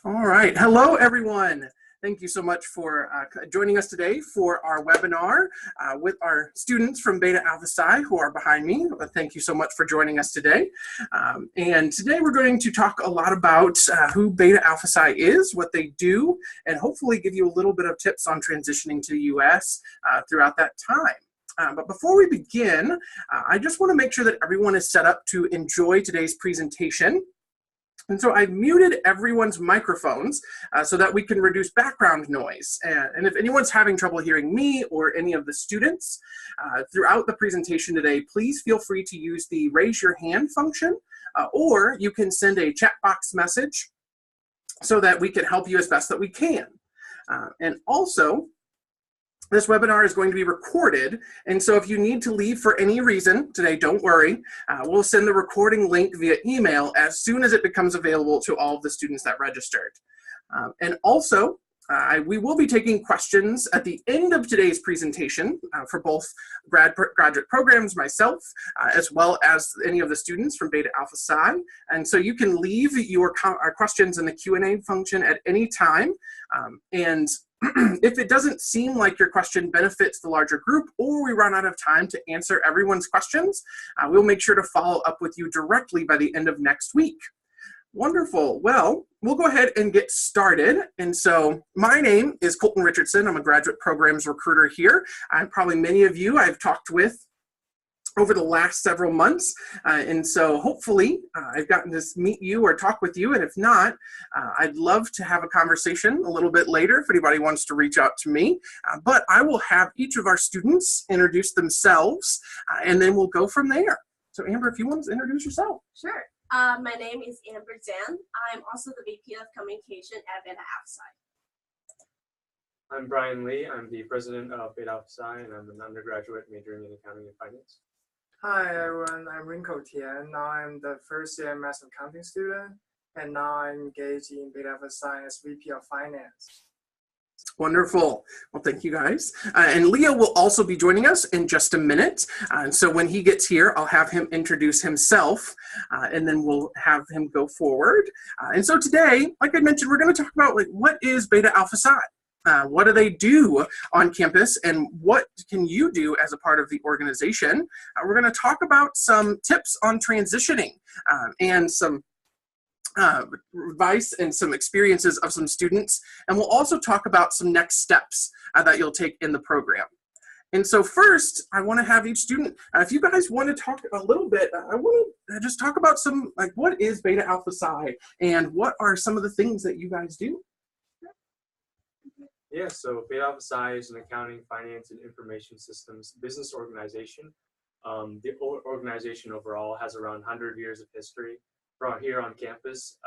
All right. Hello, everyone. Thank you so much for joining us today for our webinar with our students from Beta Alpha Psi who are behind me. Thank you so much for joining us today. And today we're going to talk a lot about who Beta Alpha Psi is, what they do, and hopefully give you a little bit of tips on transitioning to the US throughout that time. But before we begin, I just want to make sure that everyone is set up to enjoy today's presentation. And so I've muted everyone's microphones so that we can reduce background noise. And if anyone's having trouble hearing me or any of the students throughout the presentation today, please feel free to use the raise your hand function, or you can send a chat box message so that we can help you as best that we can. And also, this webinar is going to be recorded, and so if you need to leave for any reason today, don't worry. We'll send the recording link via email as soon as it becomes available to all of the students that registered. And also, we will be taking questions at the end of today's presentation for both graduate programs, myself, as well as any of the students from Beta Alpha Psi. And so you can leave your questions in the Q&A function at any time. And if it doesn't seem like your question benefits the larger group or we run out of time to answer everyone's questions, we'll make sure to follow up with you directly by the end of next week. Wonderful. Well, we'll go ahead and get started. And so my name is Colton Richardson. I'm a graduate programs recruiter here. Probably many of you I've talked with over the last several months. And so hopefully I've gotten to meet you or talk with you. And if not, I'd love to have a conversation a little bit later if anybody wants to reach out to me. But I will have each of our students introduce themselves and then we'll go from there. So Amber, if you want to introduce yourself. Sure. My name is Amber Zan. I'm also the VP of Communication at Beta Alpha Psi. I'm Brian Lee. I'm the president of Beta Alpha Psi, and I'm an undergraduate majoring in accounting and finance. Hi everyone, I'm Rinko Tian. Now I'm the first year master accounting student, and now I'm engaged in Beta Alpha Psi as VP of Finance. Wonderful. Well, thank you guys. And Leo will also be joining us in just a minute. And so when he gets here, I'll have him introduce himself, and then we'll have him go forward. And so today, like I mentioned, we're going to talk about what is Beta Alpha Psi? What do they do on campus, and what can you do as a part of the organization? We're going to talk about some tips on transitioning and some advice and some experiences of some students. And we'll also talk about some next steps that you'll take in the program. And so first, I want to have each student, if you guys want to talk a little bit, I want to just talk about some, what is Beta Alpha Psi and what are some of the things that you guys do? Yeah, so Beta Alpha Psi is an accounting, finance, and information systems business organization. The organization overall has around 100 years of history. Here on campus,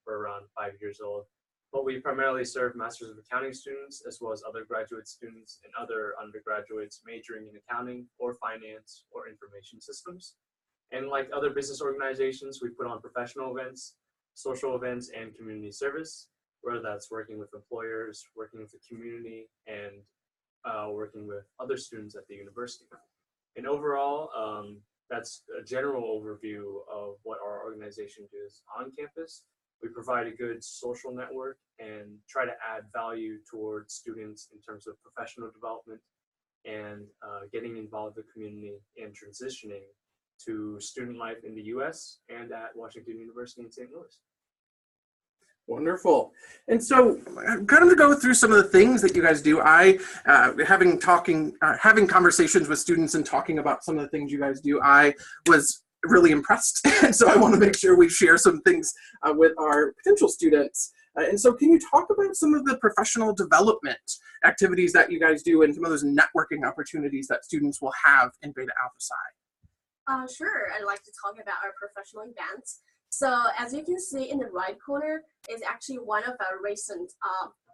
we're around 5 years old. But we primarily serve Masters of Accounting students as well as other graduate students and other undergraduates majoring in accounting or finance or information systems. And like other business organizations, we put on professional events, social events, and community service, whether that's working with employers, working with the community, and working with other students at the university. And overall, that's a general overview of what our organization does on campus. We provide a good social network and try to add value towards students in terms of professional development and getting involved with the community and transitioning to student life in the US and at Washington University in St. Louis. Wonderful. And so kind of to go through some of the things that you guys do, having conversations with students and talking about some of the things you guys do, I was really impressed. And so I want to make sure we share some things with our potential students. And so can you talk about some of the professional development activities that you guys do and some of those networking opportunities that students will have in Beta Alpha Psi? Sure. I'd like to talk about our professional events. So as you can see in the right corner is actually one of our recent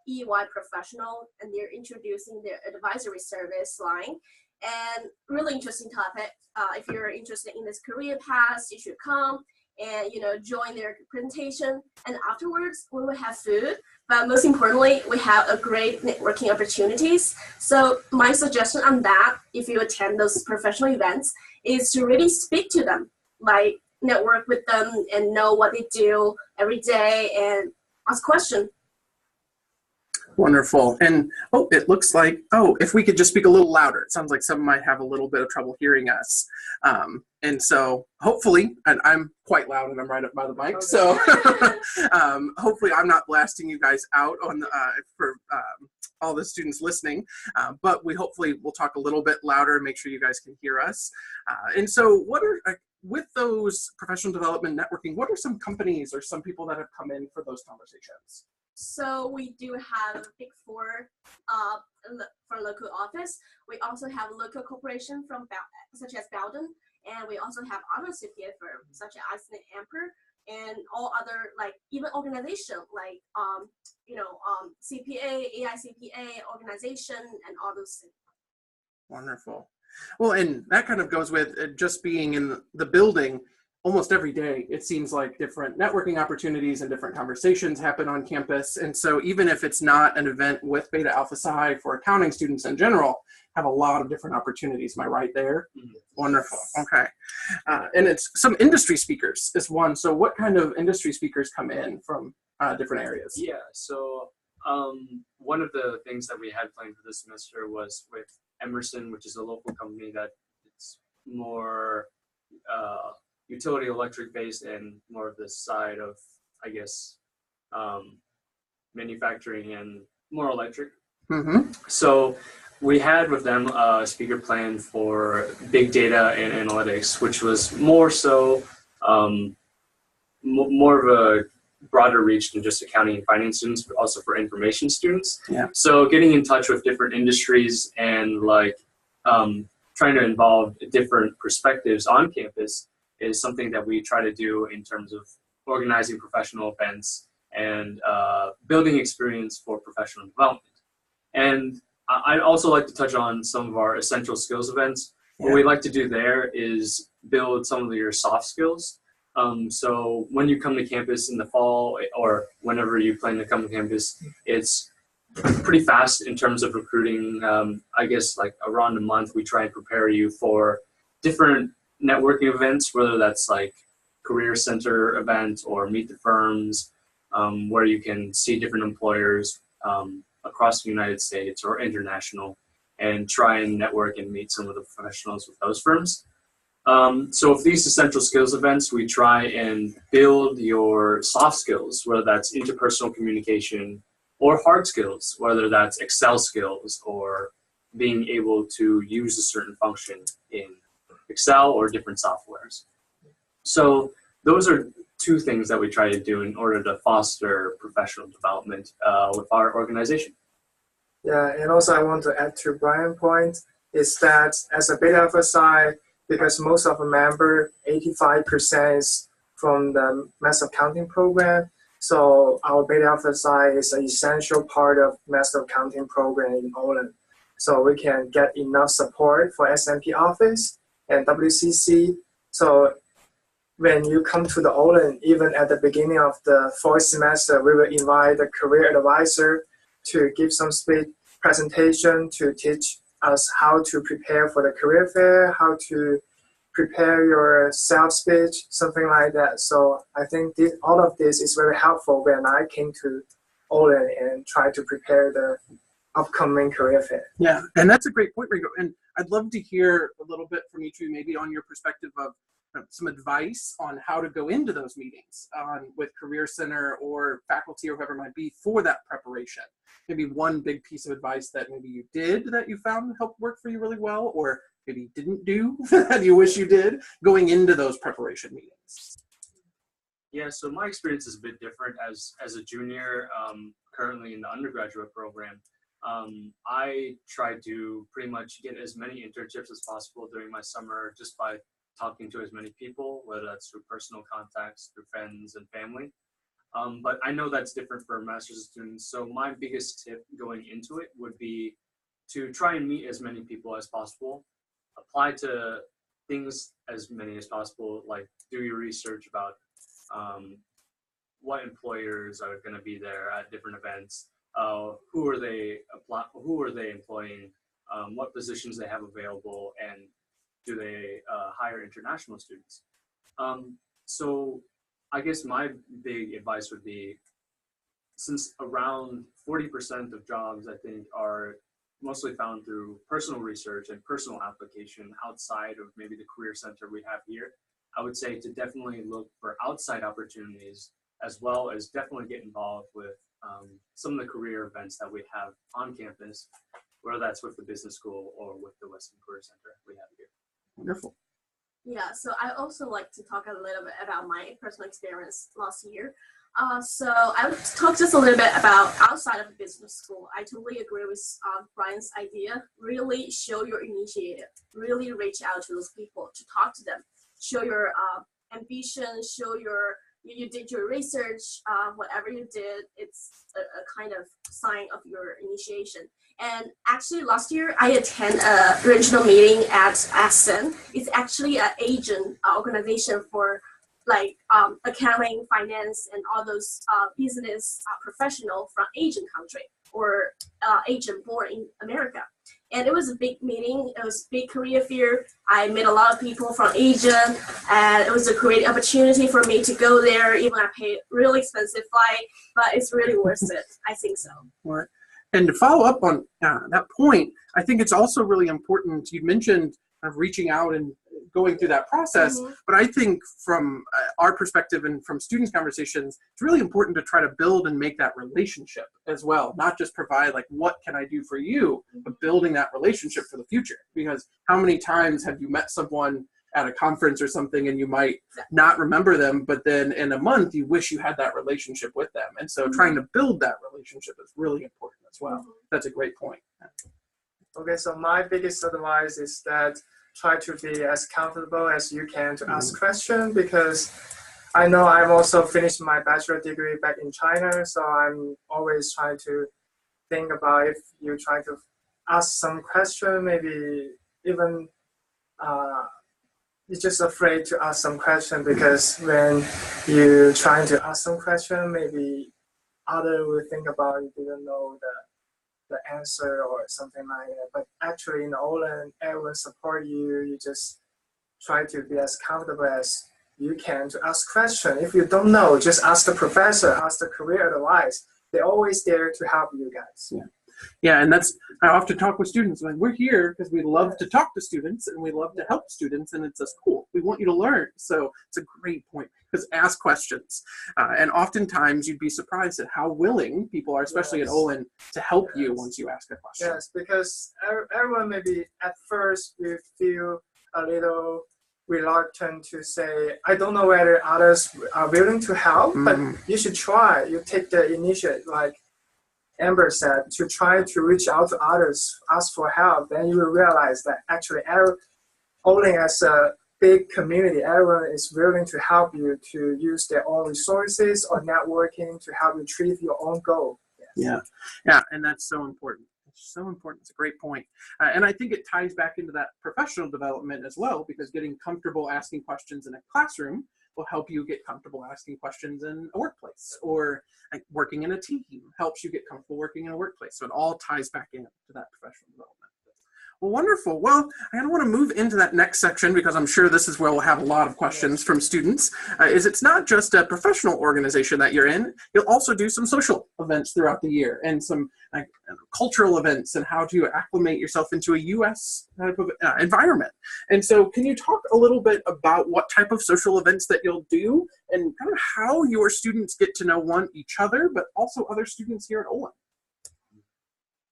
EY professional, and they're introducing their advisory service line. And really interesting topic. If you're interested in this career path, you should come and join their presentation. And afterwards, we will have food. But most importantly, we have a great networking opportunities. So my suggestion on that, if you attend those professional events, is to really speak to them, like network with them and know what they do every day, and ask questions. Wonderful. And oh, it looks like, oh, if we could just speak a little louder. It sounds like some might have a little bit of trouble hearing us. And so hopefully, and I'm quite loud and I'm right up by the mic, Okay. so hopefully I'm not blasting you guys out on for all the students listening, but we hopefully will talk a little bit louder and make sure you guys can hear us. And so what are, with those professional development networking, what are some companies or some people that have come in for those conversations? So we do have Big Four for local office. We also have local corporation from such as Belden, and we also have other CPA firms such as Eisner Amper and all other like even organization like CPA, AICPA organization, and all those things. Wonderful. Well, and that kind of goes with just being in the building. Almost every day, it seems like different networking opportunities and different conversations happen on campus. And so even if it's not an event with Beta Alpha Psi for accounting students in general, have a lot of different opportunities. Am I right there? Mm-hmm. Wonderful. Okay. And it's some industry speakers is one. So what kind of industry speakers come in from different areas? Yeah. So one of the things that we had planned for this semester was with Emerson, which is a local company that it's more utility electric based and more of the side of, I guess, manufacturing and more electric. Mm-hmm. So we had with them a speaker plan for big data and analytics, which was more so more of a broader reach than just accounting and finance students, but also for information students. Yeah. So getting in touch with different industries and like trying to involve different perspectives on campus is something that we try to do in terms of organizing professional events and building experience for professional development. And I'd also like to touch on some of our essential skills events. Yeah. What we like to do there is build some of your soft skills. So when you come to campus in the fall or whenever you plan to come to campus, it's pretty fast in terms of recruiting. I guess like around a month, we try and prepare you for different networking events, whether that's like career center event or meet the firms, where you can see different employers across the United States or international and try and network and meet some of the professionals with those firms. So with these essential skills events, we try and build your soft skills, whether that's interpersonal communication or hard skills, whether that's Excel skills or being able to use a certain function in Excel or different softwares. So those are two things that we try to do in order to foster professional development with our organization. Yeah, and also I want to add to Brian's point is that as a Beta Alpha Psi, because most of the member, 85% is from the Master Accounting program, so our Beta Alpha Psi is an essential part of Master Accounting program in Olin. So we can get enough support for SMP office and WCC. So when you come to the Olin, even at the beginning of the fourth semester, we will invite the career advisor to give some presentation to teach us how to prepare for the career fair, how to prepare your self-speech, something like that. So I think all of this is very helpful when I came to Olin and try to prepare the upcoming career fair. Yeah, and that's a great point, Rico. And I'd love to hear a little bit from each of you, maybe on your perspective of some advice on how to go into those meetings with Career Center or faculty or whoever it might be for that preparation. Maybe one big piece of advice that maybe you did that you found helped work for you really well, or maybe you didn't do that you wish you did going into those preparation meetings. Yeah, so my experience is a bit different as a junior, currently in the undergraduate program. I tried to pretty much get as many internships as possible during my summer just by talking to as many people, whether that's through personal contacts, through friends and family. But I know that's different for master's students. So my biggest tip going into it would be to try and meet as many people as possible, apply to things as many as possible, like do your research about what employers are going to be there at different events, who are they employing, what positions they have available, and do they hire international students. So I guess my big advice would be since around 40% of jobs, I think, are mostly found through personal research and personal application outside of maybe the career center we have here, I would say to definitely look for outside opportunities, as well as definitely get involved with some of the career events that we have on campus, whether that's with the business school or with the Western Career Center we have here. Wonderful. Yeah, so I also like to talk a little bit about my personal experience last year. So I would talk just a little bit about outside of business school. I totally agree with Brian's idea. Really show your initiative. Really reach out to those people, to talk to them. Show your ambition, show you did your research, whatever you did, it's a kind of sign of your initiation. And actually last year I attended a regional meeting at ASEN. It's actually an Asian organization for like accounting, finance, and all those business professional from Asian country or Asian born in America. And it was a big meeting. It was a big career fair. I met a lot of people from Asia, and it was a great opportunity for me to go there. Even I paid really expensive flight, but it's really worth it. I think so. Right. And to follow up on that point, I think it's also really important. You mentioned reaching out and going through that process, but I think from our perspective and from students' conversations, it's really important to try to build and make that relationship as well, not just provide like, what can I do for you, but building that relationship for the future. Because how many times have you met someone at a conference or something and you might not remember them, but then in a month you wish you had that relationship with them. And so trying to build that relationship is really important as well. That's a great point. Okay, so my biggest advice is that try to be as comfortable as you can to ask questions, because I know I've also finished my bachelor degree back in China, so I'm always trying to think about if you try to ask some question, maybe even you're just afraid to ask some question, because when you're trying to ask some question, maybe others will think about you didn't know the answer or something like that. But actually in Olin, everyone support you. You just try to be as comfortable as you can to ask questions. If you don't know, just ask the professor, ask the career advice. They're always there to help you guys. Yeah, and that's, I often talk with students, like, we're here because we love to talk to students and we love to help students, and it's a school. We want you to learn. So it's a great point, because ask questions. And oftentimes you'd be surprised at how willing people are, especially at Olin, to help you once you ask a question. Yes, because everyone maybe at first we feel a little reluctant to say, I don't know whether others are willing to help, but you should try. You take the initiative, like Amber said, to try to reach out to others, ask for help. Then you will realize that actually Olin as a big community, everyone is willing to help you to use their own resources or networking to help you achieve your own goal. Yeah, and that's so important. It's so important. It's a great point. And I think it ties back into that professional development as well, because getting comfortable asking questions in a classroom will help you get comfortable asking questions in a workplace, or like working in a team helps you get comfortable working in a workplace. So it all ties back into that professional development. Well, wonderful. Well, I want to move into that next section, because I'm sure this is where we'll have a lot of questions from students. It's not just a professional organization that you're in. You'll also do some social events throughout the year, and some cultural events, and how to acclimate yourself into a U.S. type of environment. And so can you talk a little bit about what type of social events that you'll do, and kind of how your students get to know each other, but also other students here at Olin?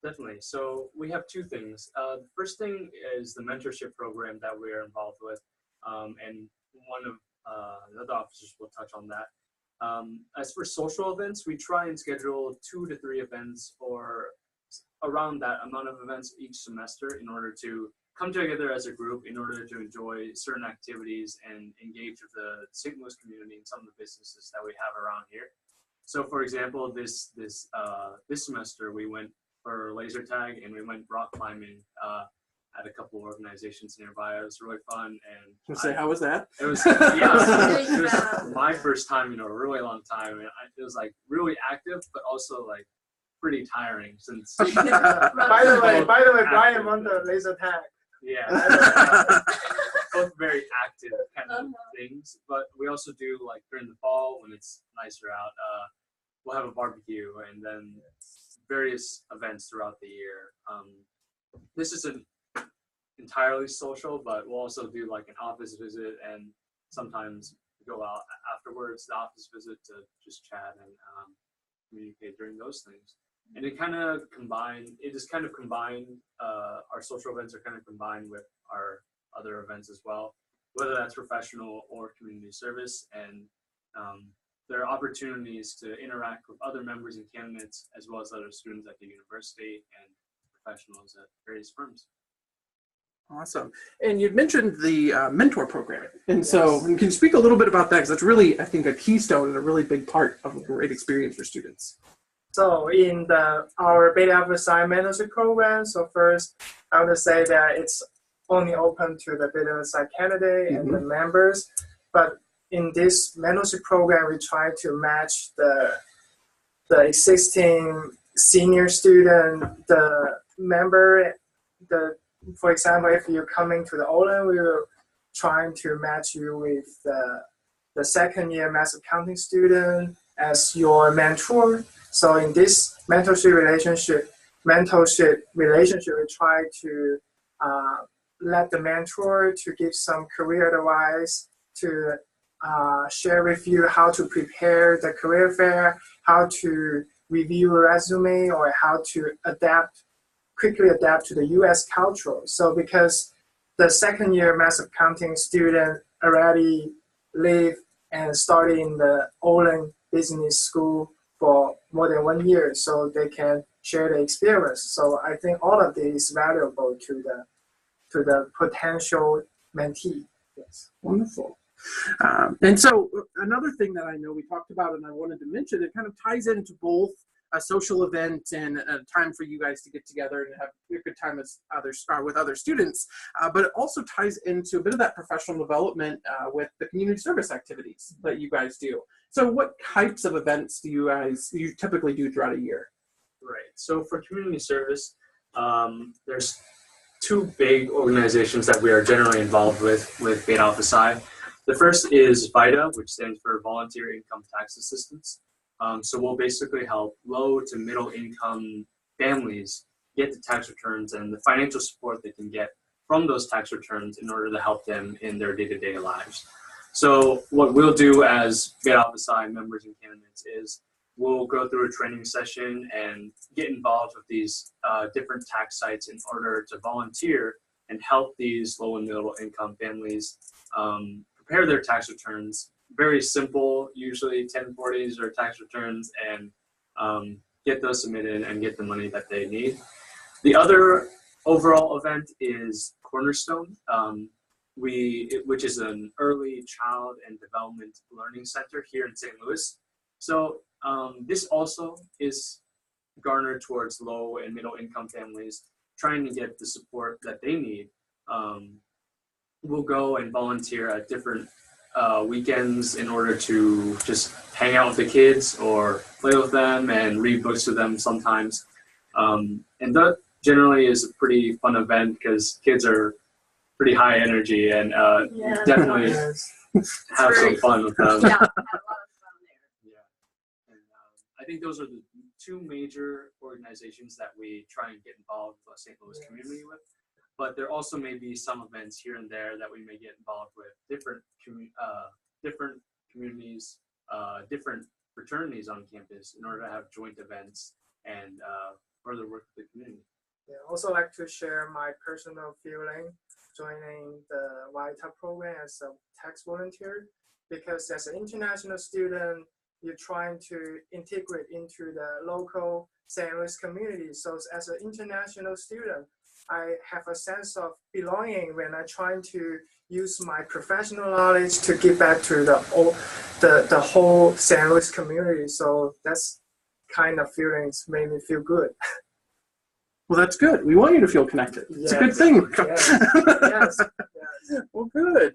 Definitely. So we have two things. The first thing is the mentorship program that we're involved with, and one of the other officers will touch on that. As for social events, we try and schedule 2 to 3 events or around that amount of events each semester in order to come together as a group, in order to enjoy certain activities and engage with the St. Louis community and some of the businesses that we have around here. So for example, this semester we went for laser tag, and we went rock climbing at a couple organizations nearby. It was really fun. And how was that? It was, it was my first time in a really long time. And it was like really active, but also like pretty tiring, since by the way, Brian won the laser tag. Yeah. Both very active kind of things, but we also do, like during the fall when it's nicer out, we'll have a barbecue, and then various events throughout the year. This isn't entirely social, but we'll also do like an office visit, and sometimes go out afterwards, the office visit, to just chat and communicate during those things. And it is kind of combined, our social events are kind of combined with our other events as well, whether that's professional or community service. And there are opportunities to interact with other members and candidates, as well as other students at the university and professionals at various firms. Awesome. And you'd mentioned the mentor program. And so can you speak a little bit about that? Because that's really, I think, a keystone and a really big part of a great experience for students. So in our Beta Alpha Psi mentorship program, so first I want to say that it's only open to the Beta Alpha Psi candidate and the members. But in this mentorship program, we try to match the existing senior student, the member, for example, if you're coming to the Olin, we were trying to match you with the second year mass accounting student as your mentor. So in this mentorship relationship, we try to let the mentor to give some career advice, to share with you how to prepare the career fair, how to review a resume, or how to quickly adapt to the US culture. So because the second year mass accounting student already live and study in the Olin Business School for more than 1 year, so they can share the experience. So I think all of this is valuable to the potential mentee. Yes. Wonderful. And so another thing that I know we talked about and I wanted to mention, it kind of ties into both a social event and a time for you guys to get together and have a good time with other students, but it also ties into a bit of that professional development with the community service activities that you guys do. So what types of events do you typically do throughout a year? Right. So for community service, there's two big organizations that we are generally involved with Beta Alpha Psi. The first is VITA, which stands for Volunteer Income Tax Assistance. So we'll basically help low to middle income families get the tax returns and the financial support they can get from those tax returns in order to help them in their day-to-day lives. So what we'll do as Beta Alpha Psi members and candidates is we'll go through a training session and get involved with these different tax sites in order to volunteer and help these low and middle income families prepare their tax returns. Very simple, usually 1040s or tax returns, and get those submitted and get the money that they need. The other overall event is Cornerstone, which is an early child and development learning center here in St. Louis. So this also is garnered towards low and middle income families trying to get the support that they need. We'll go and volunteer at different weekends in order to just hang out with the kids or play with them and read books to them sometimes. And that generally is a pretty fun event because kids are pretty high energy and definitely have some fun with them. Yeah, have a lot of fun there. Yeah. And I think those are the two major organizations that we try and get involved with the St. Louis community with. But there also may be some events here and there that we may get involved with different communities, different fraternities on campus in order to have joint events and further work with the community. Yeah, also like to share my personal feeling joining the VITA program as a tax volunteer, because as an international student, you're trying to integrate into the local St. Louis community. So as an international student, I have a sense of belonging when I'm trying to use my professional knowledge to give back to the whole St. Louis community. So that's kind of feelings made me feel good. Well, that's good. We want you to feel connected. It's a good thing. Yes. Yes. Well, good.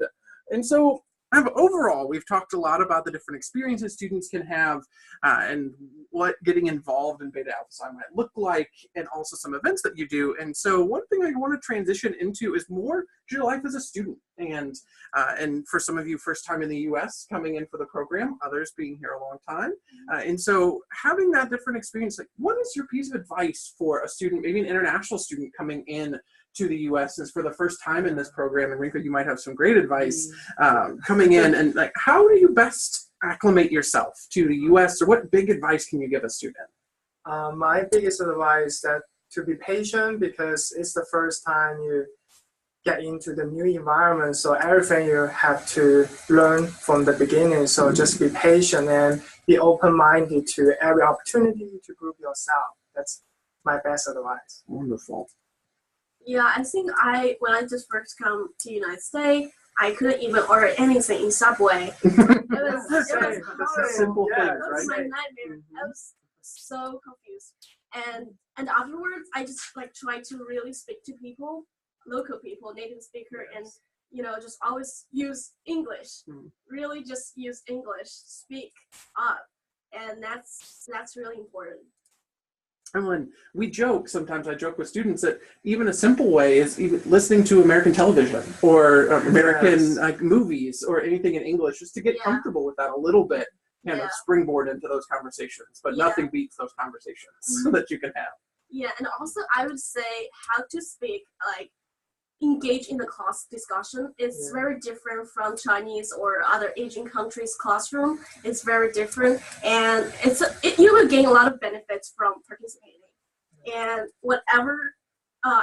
And so But overall, we've talked a lot about the different experiences students can have and what getting involved in Beta Alpha Psi might look like, and also some events that you do. And so one thing I want to transition into is more your life as a student. And for some of you, first time in the US coming in for the program, others being here a long time. And so having that different experience, like what is your piece of advice for a student, maybe an international student coming in to the US is for the first time in this program? And Rika, you might have some great advice coming in, and like, how do you best acclimate yourself to the US, or what big advice can you give a student? My biggest advice is that to be patient, because it's the first time you get into the new environment, so everything you have to learn from the beginning. So just be patient and be open-minded to every opportunity to prove yourself. That's my best advice. Wonderful. Yeah, I think when I just first come to United States, I couldn't even order anything in Subway. It was horrible. Simple things, That was my right? nightmare. I was so confused. And afterwards, I just like try to really speak to people, local people, native speaker, and just always use English. Really, just use English. Speak up, and that's really important. And when we joke, sometimes I joke with students that even a simple way is even listening to American television or American movies or anything in English, just to get comfortable with that a little bit, springboard into those conversations. But nothing beats those conversations that you can have. Yeah, and also I would say how to speak, like engage in the class discussion. It's very different from Chinese or other Asian countries' classroom. It's very different, and you will gain a lot of benefits from participating. And whatever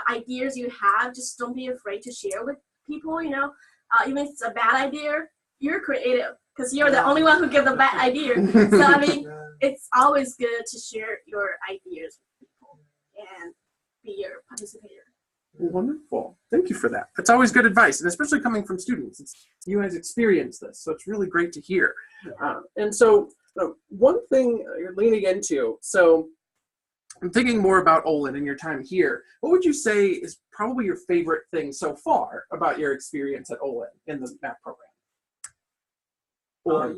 ideas you have, just don't be afraid to share with people. Even if it's a bad idea, you're creative because you're the only one who gives the bad idea. So I mean, it's always good to share your ideas with people and be a participator. Wonderful. Thank you for that. That's always good advice, and especially coming from students. You guys experienced this, so it's really great to hear. And so one thing you're leaning into, so I'm thinking more about Olin and your time here. What would you say is probably your favorite thing so far about your experience at Olin in the math program? For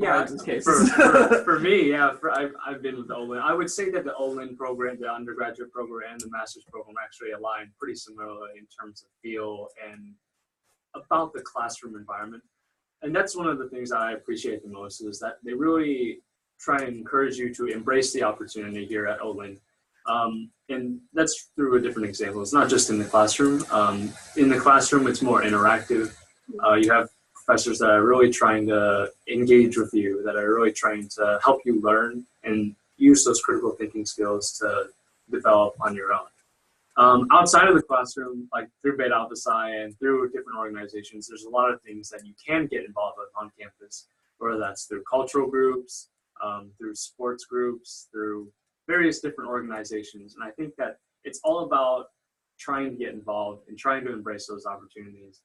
me, I've been with the Olin. I would say that the Olin program, the undergraduate program, and the master's program actually align pretty similarly in terms of feel and about the classroom environment. And that's one of the things I appreciate the most, is that they really try and encourage you to embrace the opportunity here at Olin. And that's through a different example. It's not just in the classroom. In the classroom, it's more interactive. You have professors that are really trying to engage with you, that are really trying to help you learn and use those critical thinking skills to develop on your own. Outside of the classroom, like through Beta Alpha Psi and through different organizations, there's a lot of things that you can get involved with on campus, whether that's through cultural groups, through sports groups, through various different organizations. And I think that it's all about trying to get involved and trying to embrace those opportunities.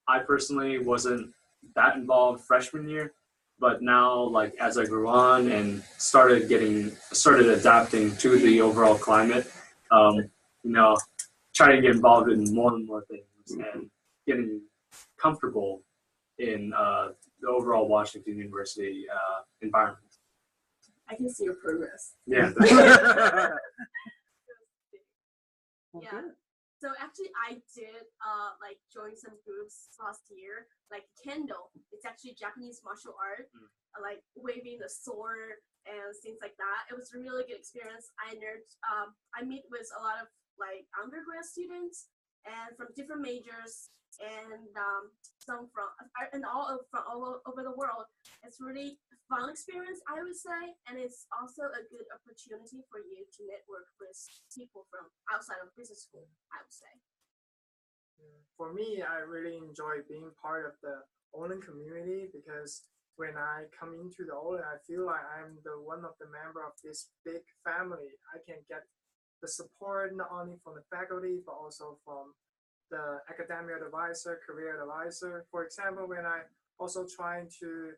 I personally wasn't that involved freshman year, but now, like, as I grew on and started adapting to the overall climate, trying to get involved in more and more things and getting comfortable in the overall Washington University environment. I can see your progress. Yeah. Yeah. So actually, I did join some groups last year, like kendo. It's actually Japanese martial art, like waving the sword and things like that. It was a really good experience. I meet with a lot of like undergrad students and from different majors, and some from all over the world. It's really fun experience, I would say, and it's also a good opportunity for you to network with people from outside of business school, I would say. For me, I really enjoy being part of the Olin community, because when I come into the Olin, I feel like I'm one of the member of this big family. I can get the support not only from the faculty, but also from the academic advisor, career advisor. For example, when I also trying to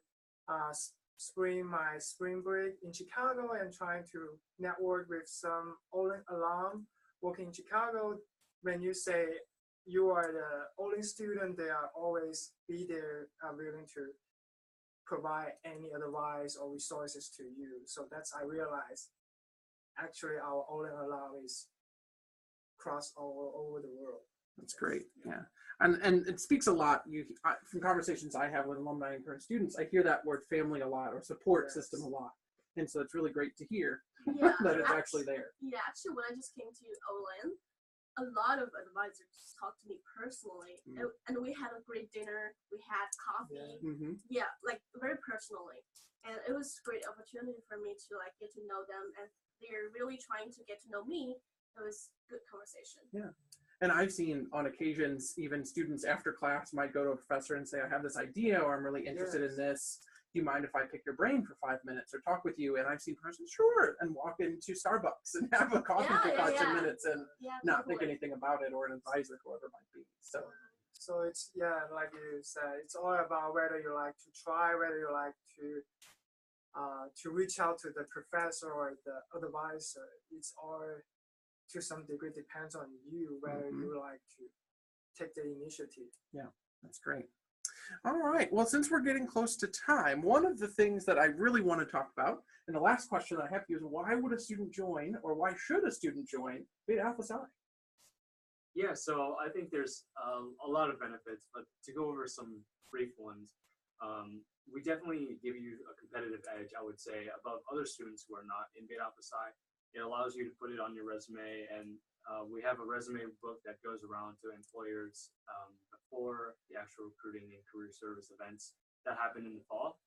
spring my spring break in Chicago and trying to network with some Olin alum working in Chicago, when you say you are the Olin student, they are always be there, willing to provide any advice or resources to you. So that's I realized actually our Olin alum is cross all over the world. That's great. Yeah. And it speaks a lot. From conversations I have with alumni and current students, I hear that word family a lot, or support system a lot. And so it's really great to hear that it's actually there. Yeah, actually, when I just came to Olin, a lot of advisors talked to me personally, and we had a great dinner. We had coffee. Yeah, like very personally, and it was a great opportunity for me to like get to know them, and they're really trying to get to know me. It was good conversation. Yeah. And I've seen on occasions, even students after class might go to a professor and say, I have this idea, or I'm really interested in this. Do you mind if I pick your brain for 5 minutes or talk with you? And I've seen professors, sure, and walk into Starbucks and have a coffee for 5 10 minutes and not think anything about it, or an advisor, whoever it might be. So it's, like you said, it's all about whether you like to try, whether you like to reach out to the professor or the advisor. It's all, to some degree, depends on you whether you like to take the initiative. Yeah, that's great. All right. Well, since we're getting close to time, one of the things that I really want to talk about, and the last question I have for you is, why would a student join, or why should a student join Beta Alpha Psi? Yeah, so I think there's a lot of benefits, but to go over some brief ones, we definitely give you a competitive edge, I would say, above other students who are not in Beta Alpha Psi. It allows you to put it on your resume, and we have a resume book that goes around to employers before the actual recruiting and career service events that happen in the fall.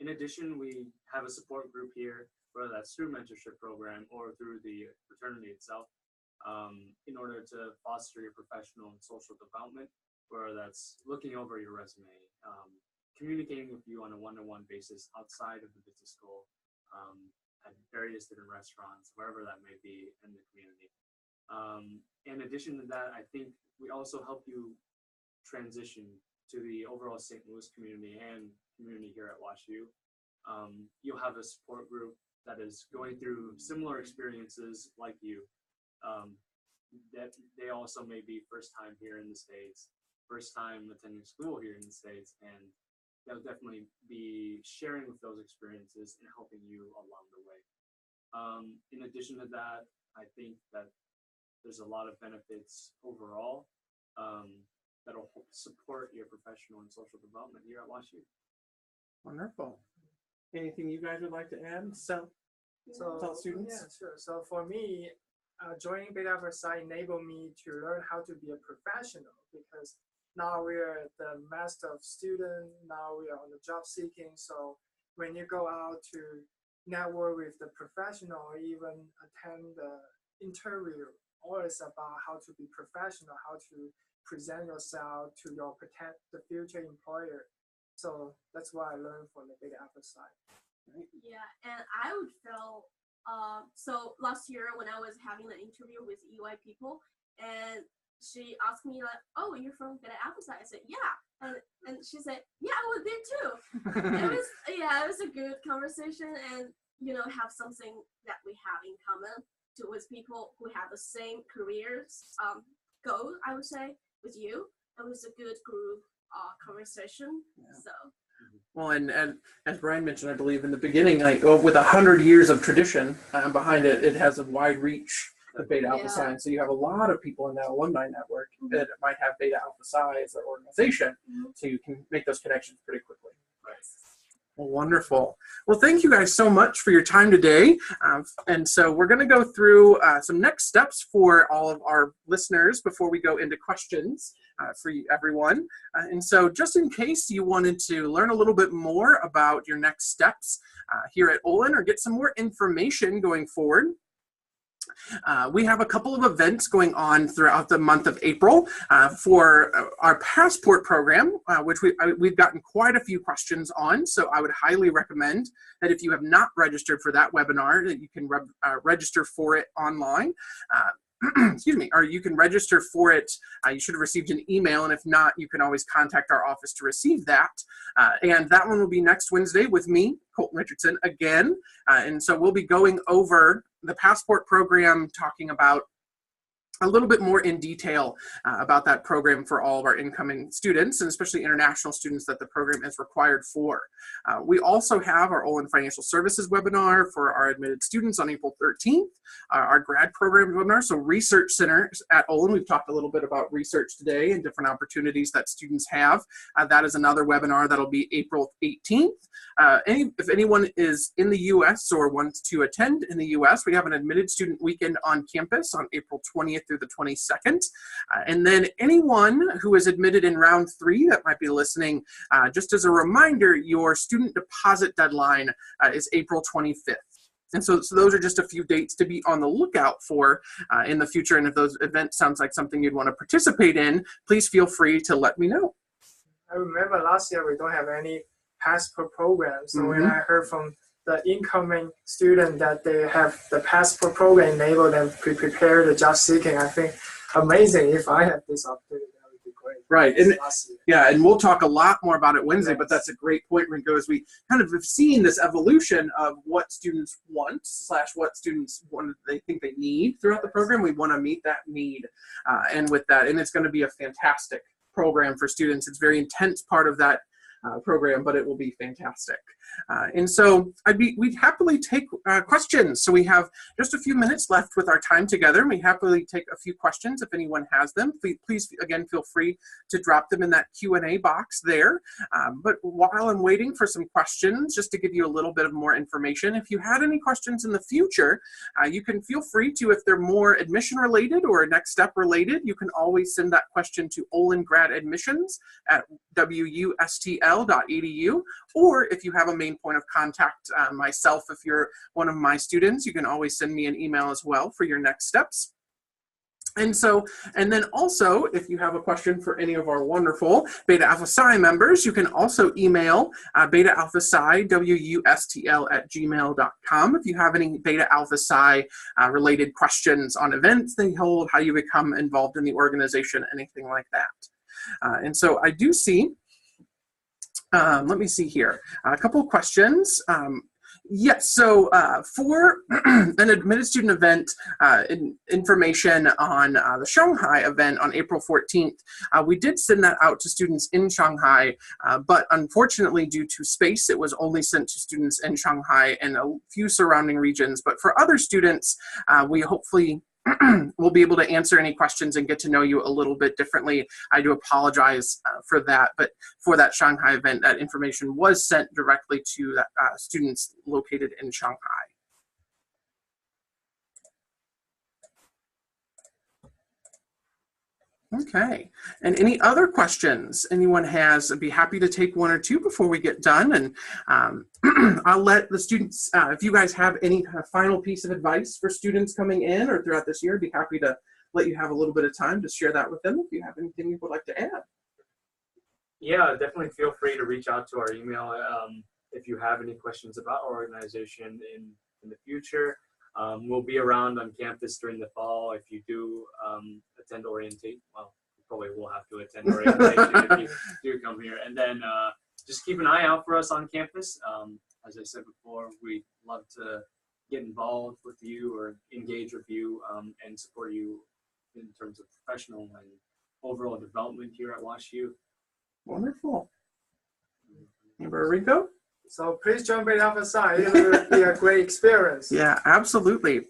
In addition, we have a support group here, whether that's through Mentorship Program or through the fraternity itself, in order to foster your professional and social development, whether that's looking over your resume, communicating with you on a one-to-one basis outside of the business school, at various different restaurants, wherever that may be in the community. In addition to that, I think we also help you transition to the overall St. Louis community and community here at WashU. You'll have a support group that is going through similar experiences like you. That they also may be first time here in the States, first time attending school here in the States, and they'll definitely be sharing with those experiences and helping you along the way. In addition to that, I think that there's a lot of benefits overall that'll support your professional and social development here at WashU. Wonderful. Anything you guys would like to add? So tell students. Yeah, sure. So for me, joining Beta Alpha Psi enabled me to learn how to be a professional, because now we're the master of student, now we are on the job seeking. So when you go out to network with the professional, or even attend the interview, all is about how to be professional, how to present yourself to your the future employer. So that's what I learned from the Beta Alpha Psi. Yeah, and I would feel, so last year when I was having an interview with EY people, and she asked me like, oh, you're from Beta Alpha Psi? I said, yeah. And she said, yeah, I was there too. It was a good conversation, and, have something that we have in common with people who have the same careers goal, I would say, with you. It was a good group conversation. Yeah. So. Well, and as Brian mentioned, I believe in the beginning, like with 100 years of tradition behind it, it has a wide reach of Beta Alpha Psi. And so you have a lot of people in that alumni network that might have Beta Alpha Psi as their organization, so you can make those connections pretty quickly. Well, wonderful. Well, thank you guys so much for your time today. And so we're going to go through some next steps for all of our listeners before we go into questions for everyone. And so just in case you wanted to learn a little bit more about your next steps here at Olin, or get some more information going forward, we have a couple of events going on throughout the month of April for our passport program, which we've gotten quite a few questions on. So I would highly recommend that if you have not registered for that webinar, that you can register for it online. Excuse me, or you can register for it. You should have received an email, and if not, you can always contact our office to receive that. And that one will be next Wednesday with me, Colton Richardson, again. And so we'll be going over the passport program, talking about a little bit more in detail about that program for all of our incoming students, and especially international students that the program is required for. We also have our Olin Financial Services webinar for our admitted students on April 13th, our grad program webinar. So Research Centers at Olin, we've talked a little bit about research today and different opportunities that students have. That is another webinar that'll be April 18th. If anyone is in the US or wants to attend in the US, we have an admitted student weekend on campus on April 20th through the 22nd. And then anyone who is admitted in round 3 that might be listening, just as a reminder, your student deposit deadline is April 25th. And so those are just a few dates to be on the lookout for in the future. And if those events sounds like something you'd want to participate in, please feel free to let me know. I remember last year we don't have any passport program. So when I heard from the incoming student that they have the passport program enabled them to prepare the job seeking, I think amazing. If I have this opportunity, that would be great. Right, and yeah, and we'll talk a lot more about it Wednesday, but that's a great point, Ringo, as we kind of have seen this evolution of what students want / what students they think they need throughout the program. We want to meet that need, and with that, and it's going to be a fantastic program for students. It's a very intense part of that program, but it will be fantastic. And so we'd happily take questions. So we have just a few minutes left with our time together. We happily take a few questions if anyone has them. Please again, feel free to drop them in that Q&A box there. But while I'm waiting for some questions, just to give you a little bit of more information, if you had any questions in the future, you can feel free to, if they're more admission related or next step related, you can always send that question to Olin Grad Admissions at wustl.edu, or if you have a main point of contact, myself, if you're one of my students, you can always send me an email as well for your next steps. And then also, if you have a question for any of our wonderful Beta Alpha Psi members, you can also email Beta Alpha Psi, wustl@gmail.com. If you have any Beta Alpha Psi related questions on events they hold, how you become involved in the organization, anything like that. And so I do see, let me see here, a couple of questions. Yes, so for an admitted student event, information on the Shanghai event on April 14th, we did send that out to students in Shanghai, but unfortunately due to space, it was only sent to students in Shanghai and a few surrounding regions. But for other students, we hopefully we'll be able to answer any questions and get to know you a little bit differently. I do apologize for that, but for that Shanghai event, that information was sent directly to students located in Shanghai. Okay, and any other questions anyone has? I'd be happy to take one or two before we get done. And I'll let the students, if you guys have any kind of final piece of advice for students coming in or throughout this year, I'd be happy to let you have a little bit of time to share that with them if you have anything you would like to add. Yeah, definitely feel free to reach out to our email if you have any questions about our organization in the future. We'll be around on campus during the fall. If you do attend orientation, well, you probably will have to attend orientation if you do come here. And then just keep an eye out for us on campus. As I said before, we'd love to get involved with you or engage with you and support you in terms of professional and overall development here at WashU. Wonderful. Remember Rico? So please join Beta Alpha Psi. It will be a great experience. Yeah, absolutely.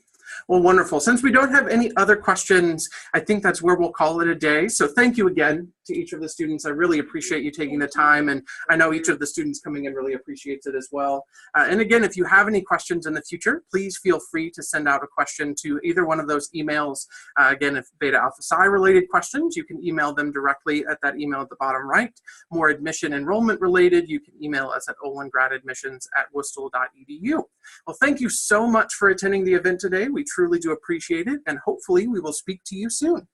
Well, wonderful. Since we don't have any other questions, I think that's where we'll call it a day. So thank you again to each of the students. I really appreciate you taking the time, and I know each of the students coming in really appreciates it as well. And again, if you have any questions in the future, please feel free to send out a question to either one of those emails. Again, if Beta Alpha Psi related questions, you can email them directly at that email at the bottom right. More admission enrollment related, you can email us at olingradadmissions@wustl.edu. Well, thank you so much for attending the event today. We truly do appreciate it, and hopefully we will speak to you soon.